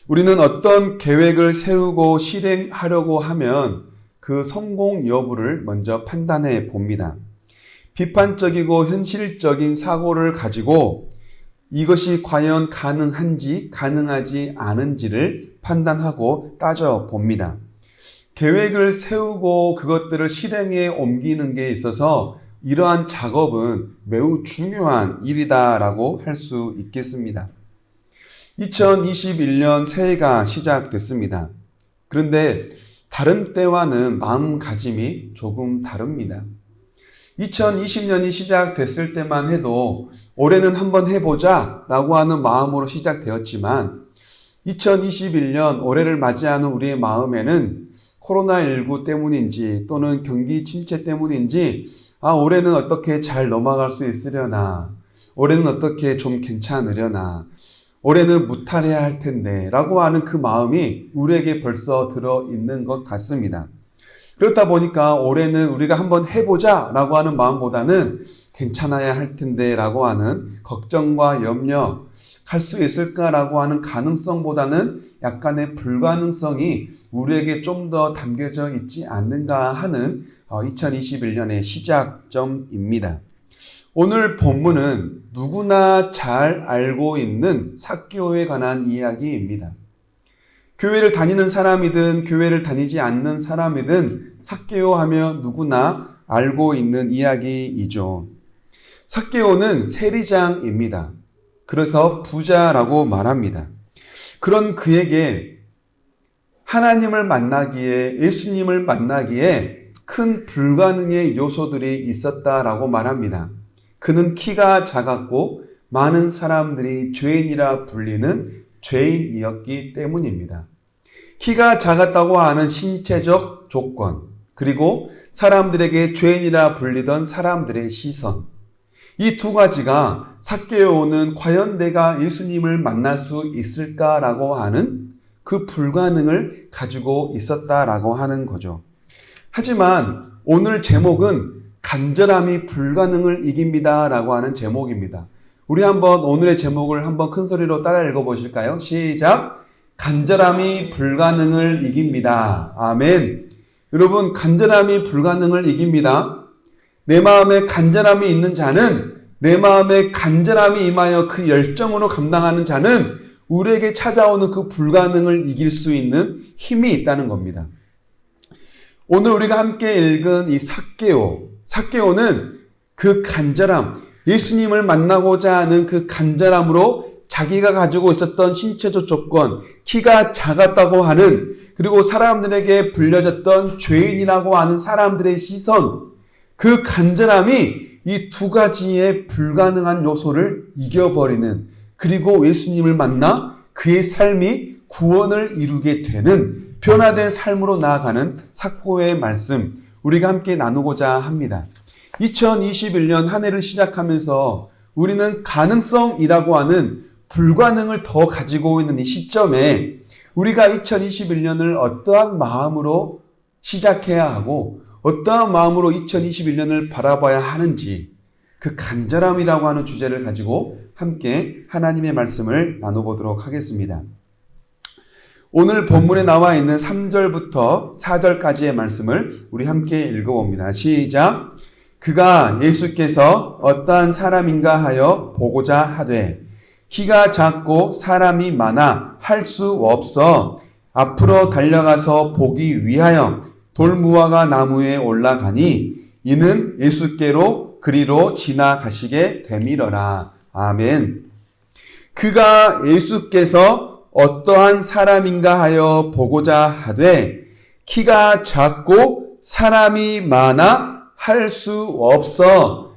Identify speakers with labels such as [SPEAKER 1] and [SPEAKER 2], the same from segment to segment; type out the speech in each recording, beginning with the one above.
[SPEAKER 1] 우리는 어떤 계획을 세우고 실행하려고 하면 그 성공 여부를 먼저 판단해 봅니다. 비판적이고 현실적인 사고를 가지고 이것이 과연 가능한지 가능하지 않은지를 판단하고 따져 봅니다. 계획을 세우고 그것들을 실행에 옮기는 게 있어서 이러한 작업은 매우 중요한 일이다라고 할 수 있겠습니다. 2021년 새해가 시작됐습니다. 그런데 다른 때와는 마음가짐이 조금 다릅니다. 2020년이 시작됐을 때만 해도 올해는 한번 해보자 라고 하는 마음으로 시작되었지만 2021년 올해를 맞이하는 우리의 마음에는 코로나19 때문인지 또는 경기 침체 때문인지 올해는 어떻게 잘 넘어갈 수 있으려나, 올해는 어떻게 좀 괜찮으려나, 올해는 무탈해야 할 텐데 라고 하는 그 마음이 우리에게 벌써 들어있는 것 같습니다. 그렇다 보니까 올해는 우리가 한번 해보자 라고 하는 마음보다는 괜찮아야 할 텐데 라고 하는 걱정과 염려, 갈 수 있을까라고 하는 가능성보다는 약간의 불가능성이 우리에게 좀 더 담겨져 있지 않는가 하는 2021년의 시작점입니다. 오늘 본문은 누구나 잘 알고 있는 삭개오에 관한 이야기입니다. 교회를 다니는 사람이든 교회를 다니지 않는 사람이든 삭개오 하며 누구나 알고 있는 이야기이죠. 삭개오는 세리장입니다. 그래서 부자라고 말합니다. 그런 그에게 하나님을 만나기에, 예수님을 만나기에 큰 불가능의 요소들이 있었다라고 말합니다. 그는 키가 작았고 많은 사람들이 죄인이라 불리는 죄인이었기 때문입니다. 키가 작았다고 하는 신체적 조건, 그리고 사람들에게 죄인이라 불리던 사람들의 시선, 이 두 가지가 삭개오는 과연 내가 예수님을 만날 수 있을까라고 하는 그 불가능을 가지고 있었다라고 하는 거죠. 하지만 오늘 제목은 간절함이 불가능을 이깁니다 라고 하는 제목입니다. 우리 한번 오늘의 제목을 한번 큰 소리로 따라 읽어보실까요? 시작! 간절함이 불가능을 이깁니다. 아멘. 여러분, 간절함이 불가능을 이깁니다. 내 마음에 간절함이 있는 자는, 내 마음에 간절함이 임하여 그 열정으로 감당하는 자는 우리에게 찾아오는 그 불가능을 이길 수 있는 힘이 있다는 겁니다. 오늘 우리가 함께 읽은 이 삭개오는 그 간절함, 예수님을 만나고자 하는 그 간절함으로 자기가 가지고 있었던 신체적 조건, 키가 작았다고 하는, 그리고 사람들에게 불려졌던 죄인이라고 하는 사람들의 시선, 그 간절함이 이 두 가지의 불가능한 요소를 이겨버리는, 그리고 예수님을 만나 그의 삶이 구원을 이루게 되는 변화된 삶으로 나아가는 삭개오의 말씀, 우리가 함께 나누고자 합니다. 2021년 한 해를 시작하면서 우리는 가능성이라고 하는 불가능을 더 가지고 있는 이 시점에 우리가 2021년을 어떠한 마음으로 시작해야 하고 어떠한 마음으로 2021년을 바라봐야 하는지, 그 간절함이라고 하는 주제를 가지고 함께 하나님의 말씀을 나눠보도록 하겠습니다. 오늘 본문에 나와 있는 3절부터 4절까지의 말씀을 우리 함께 읽어봅니다. 시작! 그가 예수께서 어떠한 사람인가 하여 보고자 하되 키가 작고 사람이 많아 할 수 없어 앞으로 달려가서 보기 위하여 돌무화과 나무에 올라가니 이는 예수께로 그리로 지나가시게 되밀어라. 아멘. 그가 예수께서 어떠한 사람인가 하여 보고자 하되 키가 작고 사람이 많아 할 수 없어.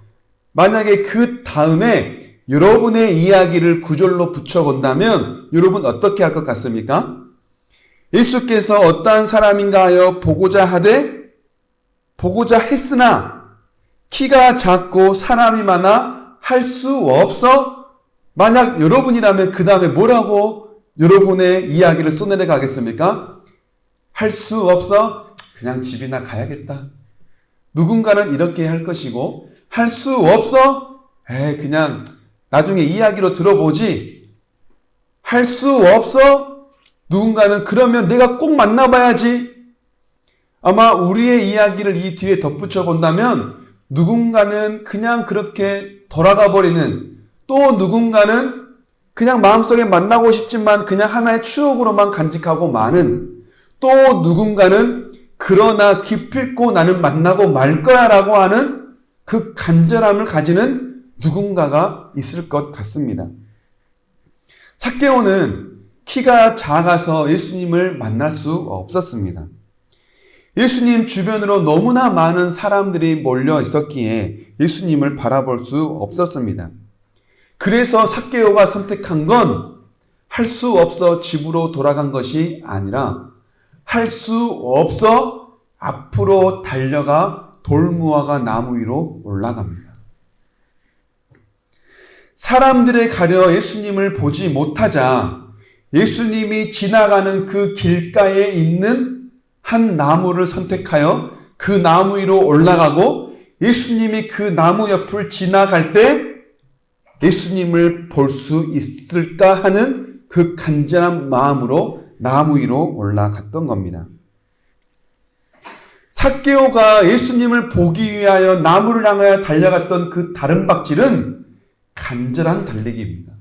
[SPEAKER 1] 만약에 그 다음에 여러분의 이야기를 구절로 붙여본다면 여러분 어떻게 할 것 같습니까? 예수께서 어떠한 사람인가 하여 보고자 하되 보고자 했으나 키가 작고 사람이 많아 할 수 없어. 만약 여러분이라면 그 다음에 뭐라고 여러분의 이야기를 써내려 가겠습니까? 할 수 없어? 그냥 집이나 가야겠다. 누군가는 이렇게 할 것이고, 할 수 없어? 그냥 나중에 이야기로 들어보지. 할 수 없어? 누군가는 그러면 내가 꼭 만나봐야지. 아마 우리의 이야기를 이 뒤에 덧붙여 본다면 누군가는 그냥 그렇게 돌아가 버리는, 또 누군가는 그냥 마음속에 만나고 싶지만 그냥 하나의 추억으로만 간직하고 마는, 또 누군가는 그러나 기필코 나는 만나고 말 거야 라고 하는 그 간절함을 가지는 누군가가 있을 것 같습니다. 삭개오는 키가 작아서 예수님을 만날 수 없었습니다. 예수님 주변으로 너무나 많은 사람들이 몰려 있었기에 예수님을 바라볼 수 없었습니다. 그래서 삭개오가 선택한 건 할 수 없어 집으로 돌아간 것이 아니라 할 수 없어 앞으로 달려가 돌무화과 나무 위로 올라갑니다. 사람들에 가려 예수님을 보지 못하자 예수님이 지나가는 그 길가에 있는 한 나무를 선택하여 그 나무 위로 올라가고, 예수님이 그 나무 옆을 지나갈 때 예수님을 볼 수 있을까 하는 그 간절한 마음으로 나무 위로 올라갔던 겁니다. 삭개오가 예수님을 보기 위하여 나무를 향하여 달려갔던 그 다름박질은 간절한 달리기입니다.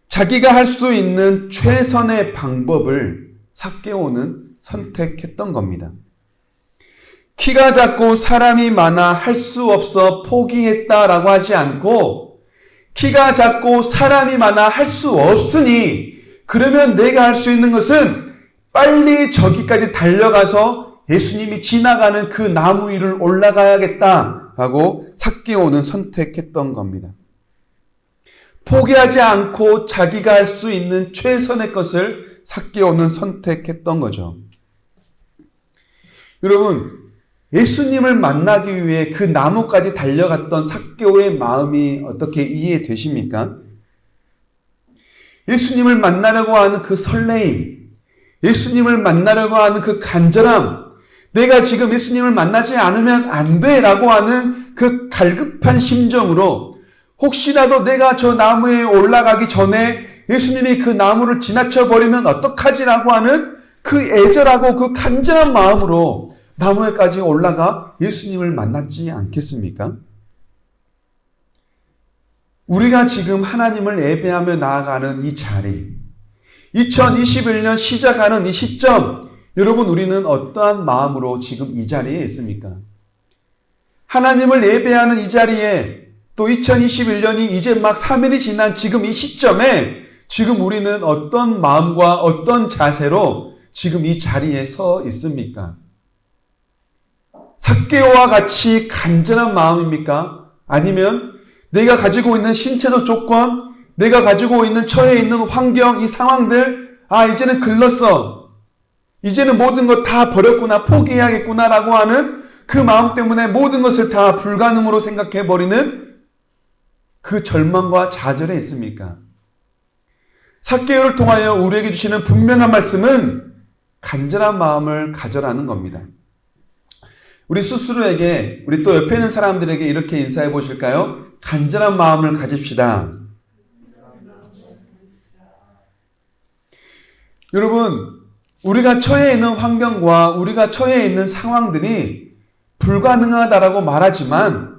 [SPEAKER 1] 자기가 할 수 있는 최선의 방법을 삭개오는 선택했던 겁니다. 키가 작고 사람이 많아 할 수 없어 포기했다라고 하지 않고, 키가 작고 사람이 많아 할 수 없으니 그러면 내가 할 수 있는 것은 빨리 저기까지 달려가서 예수님이 지나가는 그 나무 위를 올라가야겠다라고 삭개오는 선택했던 겁니다. 포기하지 않고 자기가 할 수 있는 최선의 것을 삭개오는 선택했던 거죠. 여러분, 예수님을 만나기 위해 그 나무까지 달려갔던 삭개오의 마음이 어떻게 이해되십니까? 예수님을 만나려고 하는 그 설레임, 예수님을 만나려고 하는 그 간절함, 내가 지금 예수님을 만나지 않으면 안 돼라고 하는 그 갈급한 심정으로, 혹시라도 내가 저 나무에 올라가기 전에 예수님이 그 나무를 지나쳐 버리면 어떡하지라고 하는 그 애절하고 그 간절한 마음으로 나무에까지 올라가 예수님을 만났지 않겠습니까? 우리가 지금 하나님을 예배하며 나아가는 이 자리, 2021년 시작하는 이 시점, 여러분, 우리는 어떠한 마음으로 지금 이 자리에 있습니까? 하나님을 예배하는 이 자리에, 또 2021년이 이제 막 3일이 지난 지금 이 시점에 지금 우리는 어떤 마음과 어떤 자세로 지금 이 자리에 서 있습니까? 삭개오와 같이 간절한 마음입니까? 아니면 내가 가지고 있는 신체적 조건, 내가 가지고 있는 처해 있는 환경, 이 상황들, 이제는 글렀어, 이제는 모든 것 다 버렸구나, 포기해야겠구나라고 하는 그 마음 때문에 모든 것을 다 불가능으로 생각해버리는 그 절망과 좌절에 있습니까? 삭개오를 통하여 우리에게 주시는 분명한 말씀은 간절한 마음을 가져라는 겁니다. 우리 스스로에게, 우리 또 옆에 있는 사람들에게 이렇게 인사해 보실까요? 간절한 마음을 가집시다. 여러분, 우리가 처해 있는 환경과 우리가 처해 있는 상황들이 불가능하다라고 말하지만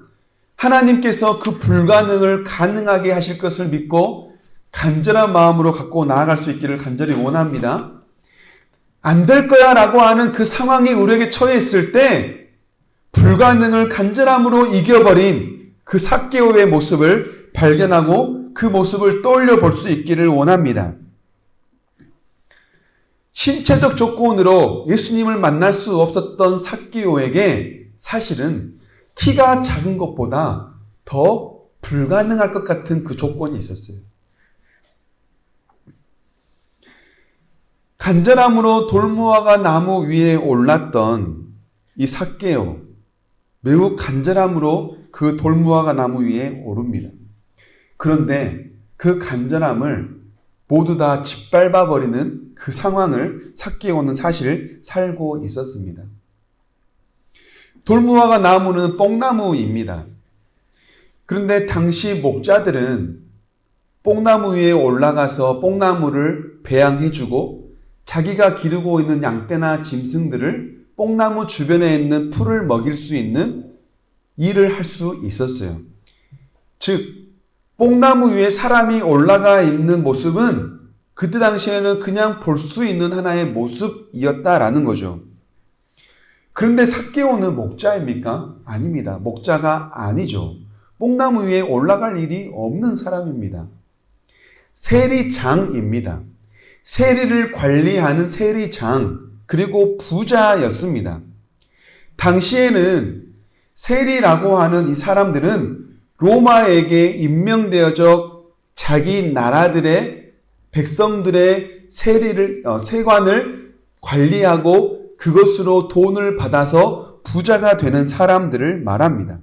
[SPEAKER 1] 하나님께서 그 불가능을 가능하게 하실 것을 믿고 간절한 마음으로 갖고 나아갈 수 있기를 간절히 원합니다. 안 될 거야 라고 하는 그 상황이 우리에게 처해 있을 때 불가능을 간절함으로 이겨버린 그 삭개오의 모습을 발견하고 그 모습을 떠올려 볼 수 있기를 원합니다. 신체적 조건으로 예수님을 만날 수 없었던 삭개오에게 사실은 키가 작은 것보다 더 불가능할 것 같은 그 조건이 있었어요. 간절함으로 돌무화과 나무 위에 올랐던 이 삭개오, 매우 간절함으로 그 돌무화과 나무 위에 오릅니다. 그런데 그 간절함을 모두 다 짓밟아버리는 그 상황을 삭개오는 사실 살고 있었습니다. 돌무화과 나무는 뽕나무입니다. 그런데 당시 목자들은 뽕나무 위에 올라가서 뽕나무를 배양해주고 자기가 기르고 있는 양떼나 짐승들을 뽕나무 주변에 있는 풀을 먹일 수 있는 일을 할 수 있었어요. 즉, 뽕나무 위에 사람이 올라가 있는 모습은 그때 당시에는 그냥 볼 수 있는 하나의 모습이었다라는 거죠. 그런데 삭개오는 목자입니까? 아닙니다. 목자가 아니죠. 뽕나무 위에 올라갈 일이 없는 사람입니다. 세리장입니다. 세리를 관리하는 세리장, 그리고 부자였습니다. 당시에는 세리라고 하는 이 사람들은 로마에게 임명되어져 자기 나라들의 백성들의 세관을 관리하고 그것으로 돈을 받아서 부자가 되는 사람들을 말합니다.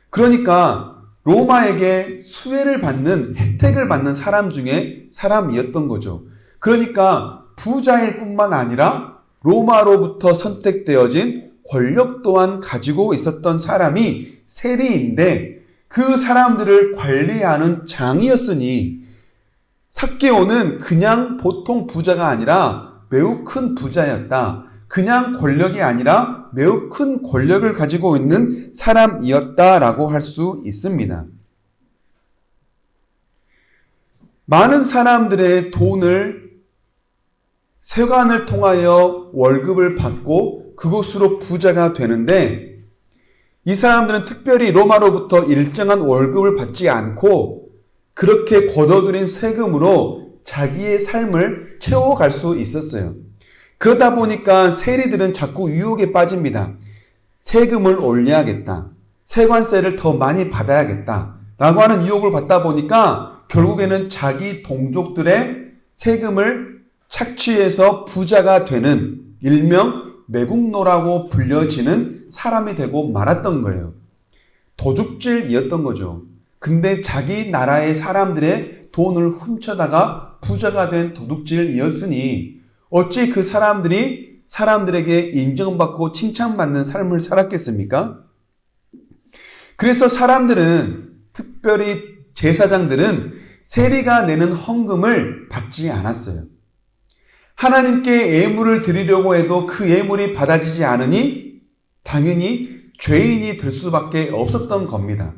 [SPEAKER 1] 그러니까 로마에게 수혜를 받는, 혜택을 받는 사람 중에 사람이었던 거죠. 그러니까 부자일 뿐만 아니라 로마로부터 선택되어진 권력 또한 가지고 있었던 사람이 세리인데 그 사람들을 관리하는 장이었으니 삭개오는 그냥 보통 부자가 아니라 매우 큰 부자였다. 그냥 권력이 아니라 매우 큰 권력을 가지고 있는 사람이었다라고 할 수 있습니다. 많은 사람들의 돈을 세관을 통하여 월급을 받고 그것으로 부자가 되는데 이 사람들은 특별히 로마로부터 일정한 월급을 받지 않고 그렇게 걷어들인 세금으로 자기의 삶을 채워갈 수 있었어요. 그러다 보니까 세리들은 자꾸 유혹에 빠집니다. 세금을 올려야겠다. 세관세를 더 많이 받아야겠다. 라고 하는 유혹을 받다 보니까 결국에는 자기 동족들의 세금을 착취해서 부자가 되는 일명 매국노라고 불려지는 사람이 되고 말았던 거예요. 도둑질이었던 거죠. 근데 자기 나라의 사람들의 돈을 훔쳐다가 부자가 된 도둑질이었으니 어찌 그 사람들이 사람들에게 인정받고 칭찬받는 삶을 살았겠습니까? 그래서 사람들은, 특별히 제사장들은 세리가 내는 헌금을 받지 않았어요. 하나님께 예물을 드리려고 해도 그 예물이 받아지지 않으니 당연히 죄인이 될 수밖에 없었던 겁니다.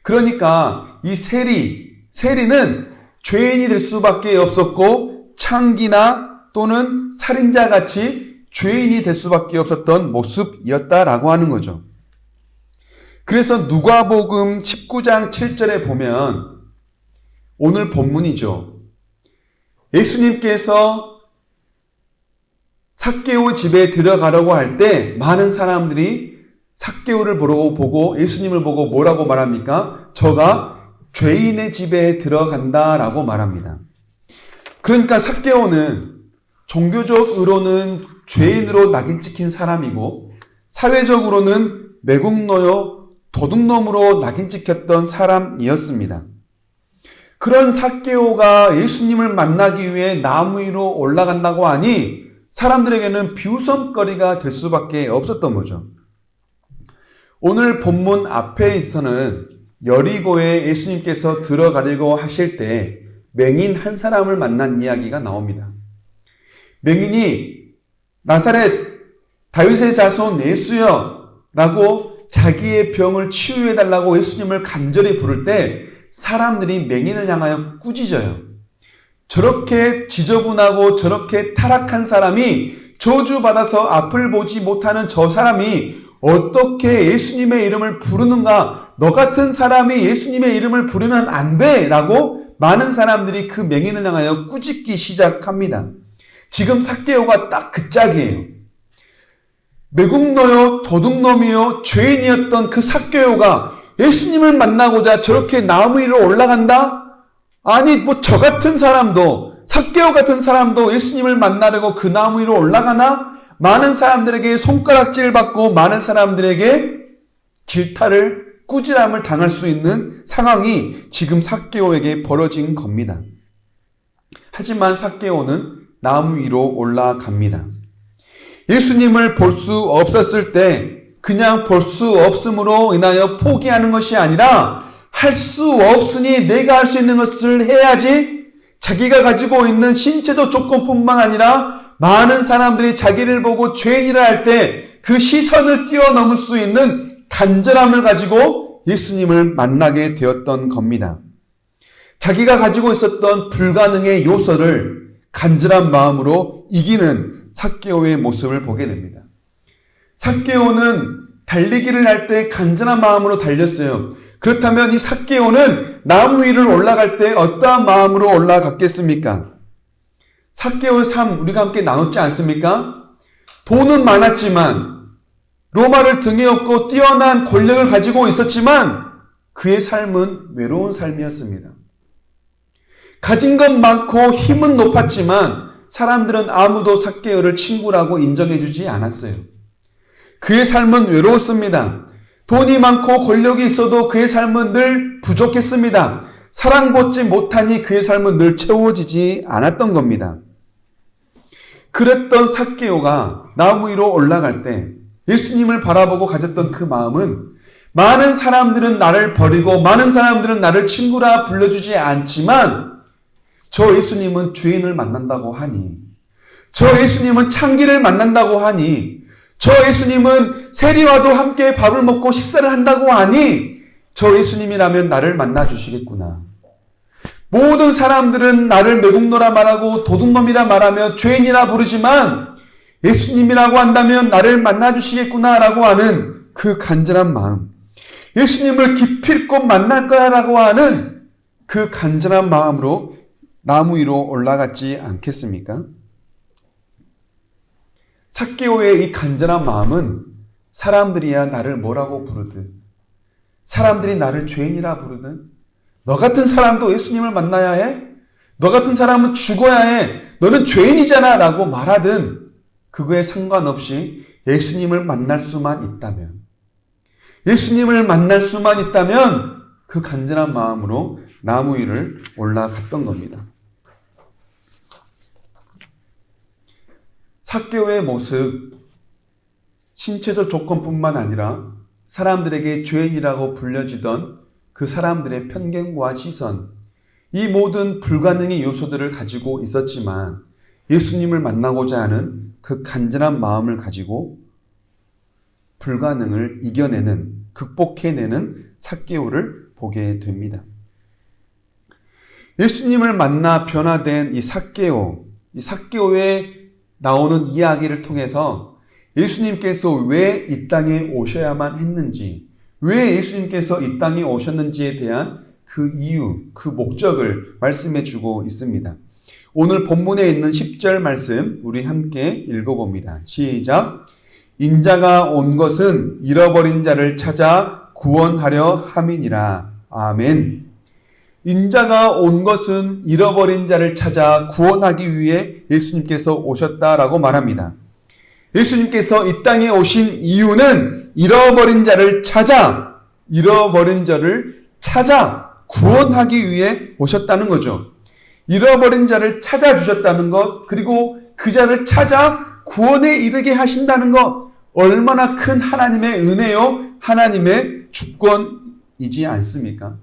[SPEAKER 1] 그러니까 이 세리는 죄인이 될 수밖에 없었고 창기나 또는 살인자같이 죄인이 될 수밖에 없었던 모습이었다라고 하는 거죠. 그래서 누가복음 19장 7절에 보면 오늘 본문이죠. 예수님께서 삭개오 집에 들어가려고 할 때 많은 사람들이 삭개오를 보고 예수님을 보고 뭐라고 말합니까? 저가 죄인의 집에 들어간다라고 말합니다. 그러니까 삭개오는 종교적으로는 죄인으로 낙인 찍힌 사람이고 사회적으로는 매국노요 도둑놈으로 낙인 찍혔던 사람이었습니다. 그런 삭개오가 예수님을 만나기 위해 나무 위로 올라간다고 하니 사람들에게는 비웃음거리가 될 수밖에 없었던 거죠. 오늘 본문 앞에서는 여리고에 예수님께서 들어가려고 하실 때 맹인 한 사람을 만난 이야기가 나옵니다. 맹인이 나사렛 다윗의 자손 예수여 라고 자기의 병을 치유해달라고 예수님을 간절히 부를 때 사람들이 맹인을 향하여 꾸짖어요. 저렇게 지저분하고 저렇게 타락한 사람이 저주받아서 앞을 보지 못하는 저 사람이 어떻게 예수님의 이름을 부르는가? 너 같은 사람이 예수님의 이름을 부르면 안 돼! 라고 많은 사람들이 그 맹인을 향하여 꾸짖기 시작합니다. 지금 삭개오가 딱 그 짝이에요. 매국노요, 도둑놈이요, 죄인이었던 그 삭개오가 예수님을 만나고자 저렇게 나무 위로 올라간다? 아니, 저 같은 사람도, 삭개오 같은 사람도 예수님을 만나려고 그 나무 위로 올라가나? 많은 사람들에게 손가락질 받고 많은 사람들에게 질타를, 꾸지람을 당할 수 있는 상황이 지금 삭개오에게 벌어진 겁니다. 하지만 삭개오는 나무 위로 올라갑니다. 예수님을 볼 수 없었을 때 그냥 볼 수 없음으로 인하여 포기하는 것이 아니라 할 수 없으니 내가 할 수 있는 것을 해야지, 자기가 가지고 있는 신체적 조건뿐만 아니라 많은 사람들이 자기를 보고 죄인이라 할 때 그 시선을 뛰어넘을 수 있는 간절함을 가지고 예수님을 만나게 되었던 겁니다. 자기가 가지고 있었던 불가능의 요소를 간절한 마음으로 이기는 삭개오의 모습을 보게 됩니다. 삭개오는 달리기를 할 때 간절한 마음으로 달렸어요. 그렇다면 이 삭개오는 나무 위를 올라갈 때 어떠한 마음으로 올라갔겠습니까? 삭개오의 삶 우리가 함께 나눴지 않습니까? 돈은 많았지만, 로마를 등에 업고 뛰어난 권력을 가지고 있었지만 그의 삶은 외로운 삶이었습니다. 가진 것 많고 힘은 높았지만 사람들은 아무도 삭개오를 친구라고 인정해주지 않았어요. 그의 삶은 외로웠습니다. 돈이 많고 권력이 있어도 그의 삶은 늘 부족했습니다. 사랑받지 못하니 그의 삶은 늘 채워지지 않았던 겁니다. 그랬던 삭개오가 나무 위로 올라갈 때 예수님을 바라보고 가졌던 그 마음은, 많은 사람들은 나를 버리고 많은 사람들은 나를 친구라 불러주지 않지만 저 예수님은 죄인을 만난다고 하니, 저 예수님은 창기를 만난다고 하니, 저 예수님은 세리와도 함께 밥을 먹고 식사를 한다고 하니 저 예수님이라면 나를 만나주시겠구나. 모든 사람들은 나를 매국노라 말하고 도둑놈이라 말하며 죄인이라 부르지만 예수님이라고 한다면 나를 만나주시겠구나라고 하는 그 간절한 마음, 예수님을 기필코 만날 거야라고 하는 그 간절한 마음으로 나무 위로 올라갔지 않겠습니까? 삭개오의 이 간절한 마음은 사람들이야 나를 뭐라고 부르든, 사람들이 나를 죄인이라 부르든, 너 같은 사람도 예수님을 만나야 해? 너 같은 사람은 죽어야 해? 너는 죄인이잖아 라고 말하든 그거에 상관없이 예수님을 만날 수만 있다면, 예수님을 만날 수만 있다면 그 간절한 마음으로 나무 위를 올라갔던 겁니다. 삭개오의 모습, 신체적 조건뿐만 아니라 사람들에게 죄인이라고 불려지던 그 사람들의 편견과 시선, 이 모든 불가능의 요소들을 가지고 있었지만 예수님을 만나고자 하는 그 간절한 마음을 가지고 불가능을 이겨내는, 극복해내는 삭개오를 보게 됩니다. 예수님을 만나 변화된 이 삭개오의 나오는 이야기를 통해서 예수님께서 왜 이 땅에 오셔야만 했는지, 왜 예수님께서 이 땅에 오셨는지에 대한 그 이유, 그 목적을 말씀해 주고 있습니다. 오늘 본문에 있는 10절 말씀 우리 함께 읽어봅니다. 시작. 인자가 온 것은 잃어버린 자를 찾아 구원하려 함이니라. 아멘. 인자가 온 것은 잃어버린 자를 찾아 구원하기 위해 예수님께서 오셨다라고 말합니다. 예수님께서 이 땅에 오신 이유는 잃어버린 자를 찾아 구원하기 위해 오셨다는 거죠. 잃어버린 자를 찾아주셨다는 것, 그리고 그 자를 찾아 구원에 이르게 하신다는 것, 얼마나 큰 하나님의 은혜요, 하나님의 주권이지 않습니까?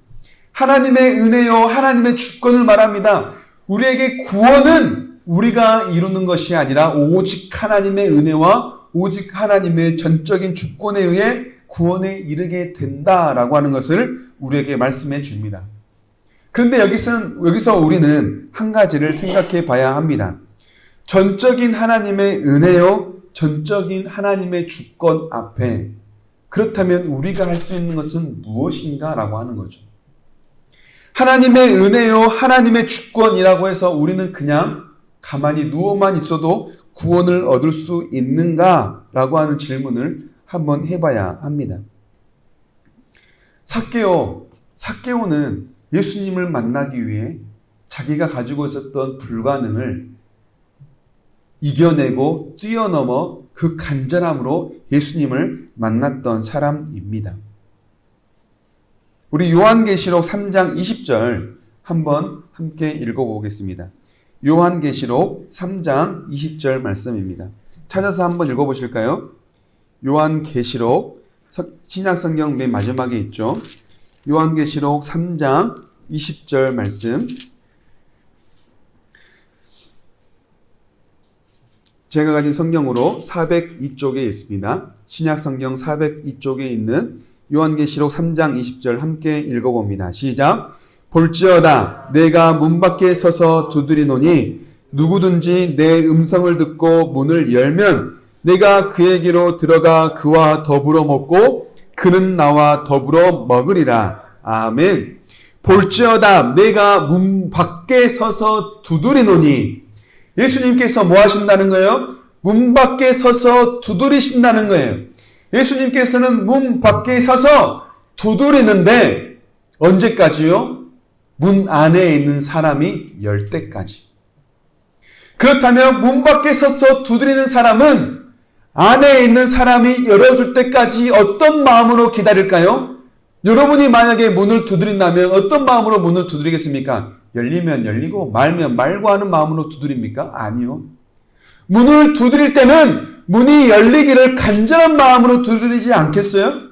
[SPEAKER 1] 하나님의 은혜요, 하나님의 주권을 말합니다. 우리에게 구원은 우리가 이루는 것이 아니라 오직 하나님의 은혜와 오직 하나님의 전적인 주권에 의해 구원에 이르게 된다라고 하는 것을 우리에게 말씀해 줍니다. 그런데 여기서 우리는 한 가지를 생각해 봐야 합니다. 전적인 하나님의 은혜요, 전적인 하나님의 주권 앞에 그렇다면 우리가 할 수 있는 것은 무엇인가 라고 하는 거죠. 하나님의 은혜요, 하나님의 주권이라고 해서 우리는 그냥 가만히 누워만 있어도 구원을 얻을 수 있는가? 라고 하는 질문을 한번 해봐야 합니다. 삭개오는 예수님을 만나기 위해 자기가 가지고 있었던 불가능을 이겨내고 뛰어넘어 그 간절함으로 예수님을 만났던 사람입니다. 우리 요한계시록 3장 20절 한번 함께 읽어보겠습니다. 요한계시록 3장 20절 말씀입니다. 찾아서 한번 읽어보실까요? 요한계시록 신약성경 맨 마지막에 있죠. 요한계시록 3장 20절 말씀. 제가 가진 성경으로 402쪽에 있습니다. 신약 성경 402쪽에 있는 요한계시록 3장 20절 함께 읽어봅니다. 시작. 볼지어다 내가 문 밖에 서서 두드리노니 누구든지 내 음성을 듣고 문을 열면 내가 그에게로 들어가 그와 더불어 먹고 그는 나와 더불어 먹으리라. 아멘. 볼지어다 내가 문 밖에 서서 두드리노니, 예수님께서 뭐 하신다는 거예요? 문 밖에 서서 두드리신다는 거예요. 예수님께서는 문 밖에 서서 두드리는데 언제까지요? 문 안에 있는 사람이 열 때까지. 그렇다면 문 밖에 서서 두드리는 사람은 안에 있는 사람이 열어줄 때까지 어떤 마음으로 기다릴까요? 여러분이 만약에 문을 두드린다면 어떤 마음으로 문을 두드리겠습니까? 열리면 열리고 말면 말고 하는 마음으로 두드립니까? 아니요. 문을 두드릴 때는 문이 열리기를 간절한 마음으로 두드리지 않겠어요?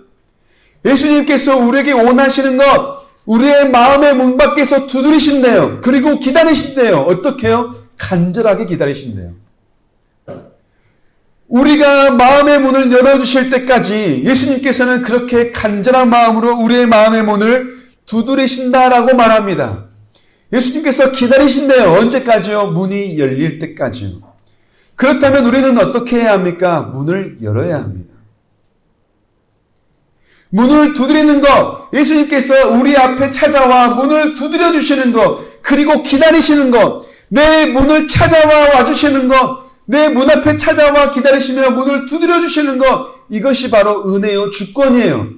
[SPEAKER 1] 예수님께서 우리에게 원하시는 것, 우리의 마음의 문 밖에서 두드리신대요. 그리고 기다리신대요. 어떻게 해요? 간절하게 기다리신대요. 우리가 마음의 문을 열어주실 때까지 예수님께서는 그렇게 간절한 마음으로 우리의 마음의 문을 두드리신다라고 말합니다. 예수님께서 기다리신대요. 언제까지요? 문이 열릴 때까지요. 그렇다면 우리는 어떻게 해야 합니까? 문을 열어야 합니다. 문을 두드리는 것, 예수님께서 우리 앞에 찾아와 문을 두드려 주시는 것, 그리고 기다리시는 것, 내 문을 찾아와 와주시는 것, 내 문 앞에 찾아와 기다리시며 문을 두드려 주시는 것, 이것이 바로 은혜요, 주권이에요.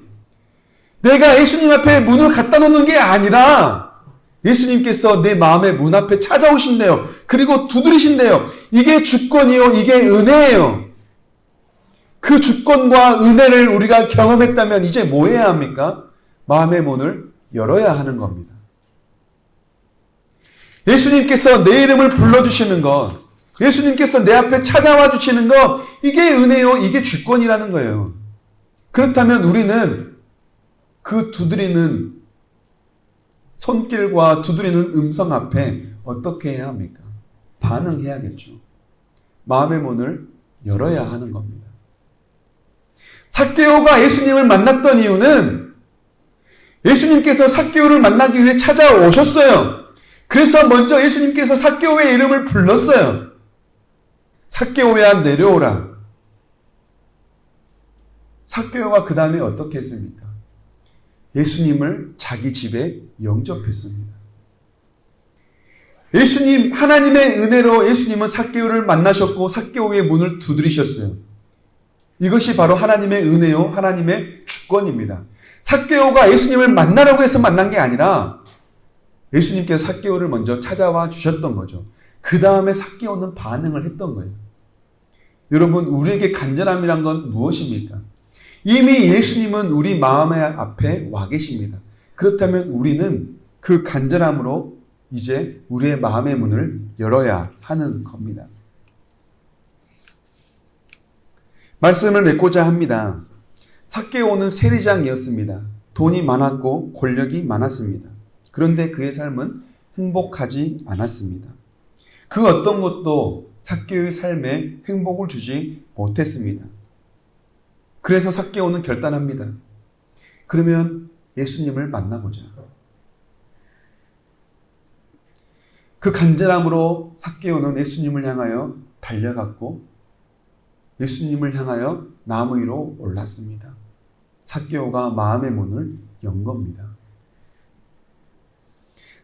[SPEAKER 1] 내가 예수님 앞에 문을 갖다 놓는 게 아니라 예수님께서 내 마음의 문 앞에 찾아오신대요. 그리고 두드리신대요. 이게 주권이요, 이게 은혜예요. 그 주권과 은혜를 우리가 경험했다면 이제 뭐 해야 합니까? 마음의 문을 열어야 하는 겁니다. 예수님께서 내 이름을 불러주시는 것, 예수님께서 내 앞에 찾아와 주시는 것, 이게 은혜요, 이게 주권이라는 거예요. 그렇다면 우리는 그 두드리는 손길과 두드리는 음성 앞에 어떻게 해야 합니까? 반응해야겠죠. 마음의 문을 열어야 하는 겁니다. 삭개오가 예수님을 만났던 이유는 예수님께서 삭개오를 만나기 위해 찾아오셨어요. 그래서 먼저 예수님께서 삭개오의 이름을 불렀어요. 삭개오야 내려오라. 삭개오가 그 다음에 어떻게 했습니까? 예수님을 자기 집에 영접했습니다. 예수님, 하나님의 은혜로 예수님은 삭개오를 만나셨고 삭개오의 문을 두드리셨어요. 이것이 바로 하나님의 은혜요, 하나님의 주권입니다. 삭개오가 예수님을 만나라고 해서 만난 게 아니라 예수님께서 삭개오를 먼저 찾아와 주셨던 거죠. 그 다음에 삭개오는 반응을 했던 거예요. 여러분, 우리에게 간절함이란 건 무엇입니까? 이미 예수님은 우리 마음의 앞에 와 계십니다. 그렇다면 우리는 그 간절함으로 이제 우리의 마음의 문을 열어야 하는 겁니다. 말씀을 맺고자 합니다. 삭개오는 세리장이었습니다. 돈이 많았고 권력이 많았습니다. 그런데 그의 삶은 행복하지 않았습니다. 그 어떤 것도 삭개오의 삶에 행복을 주지 못했습니다. 그래서 삭개오는 결단합니다. 그러면 예수님을 만나보자. 그 간절함으로 삭개오는 예수님을 향하여 달려갔고 예수님을 향하여 나무 위로 올랐습니다. 삭개오가 마음의 문을 연 겁니다.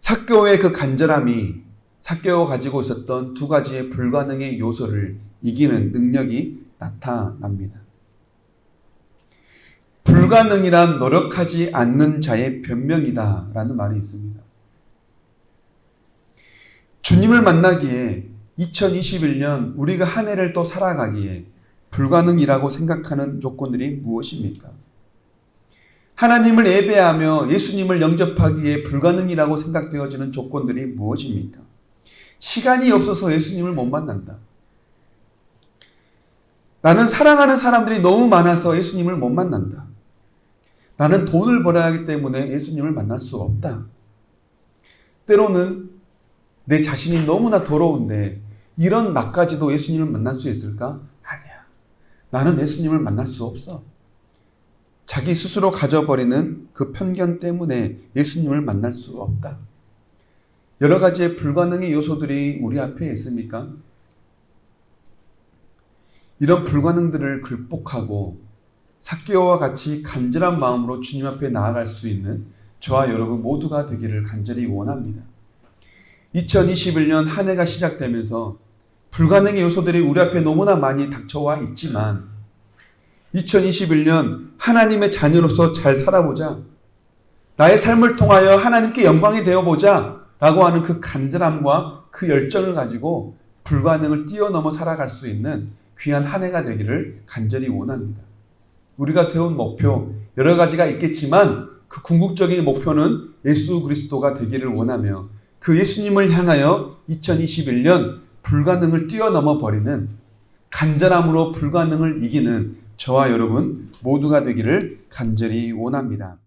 [SPEAKER 1] 삭개오의 그 간절함이 삭개오가 가지고 있었던 두 가지의 불가능의 요소를 이기는 능력이 나타납니다. 불가능이란 노력하지 않는 자의 변명이다 라는 말이 있습니다. 주님을 만나기에 2021년 우리가 한 해를 또 살아가기에 불가능이라고 생각하는 조건들이 무엇입니까? 하나님을 예배하며 예수님을 영접하기에 불가능이라고 생각되어지는 조건들이 무엇입니까? 시간이 없어서 예수님을 못 만난다. 나는 사랑하는 사람들이 너무 많아서 예수님을 못 만난다. 나는 돈을 벌어야 하기 때문에 예수님을 만날 수 없다. 때로는 내 자신이 너무나 더러운데 이런 나까지도 예수님을 만날 수 있을까? 아니야. 나는 예수님을 만날 수 없어. 자기 스스로 가져버리는 그 편견 때문에 예수님을 만날 수 없다. 여러 가지의 불가능의 요소들이 우리 앞에 있습니까? 이런 불가능들을 극복하고 삭개오와 같이 간절한 마음으로 주님 앞에 나아갈 수 있는 저와 여러분 모두가 되기를 간절히 원합니다. 2021년 한 해가 시작되면서 불가능의 요소들이 우리 앞에 너무나 많이 닥쳐와 있지만 2021년 하나님의 자녀로서 잘 살아보자. 나의 삶을 통하여 하나님께 영광이 되어보자 라고 하는 그 간절함과 그 열정을 가지고 불가능을 뛰어넘어 살아갈 수 있는 귀한 한 해가 되기를 간절히 원합니다. 우리가 세운 목표 여러 가지가 있겠지만 그 궁극적인 목표는 예수 그리스도가 되기를 원하며 그 예수님을 향하여 2021년 불가능을 뛰어넘어 버리는 간절함으로 불가능을 이기는 저와 여러분 모두가 되기를 간절히 원합니다.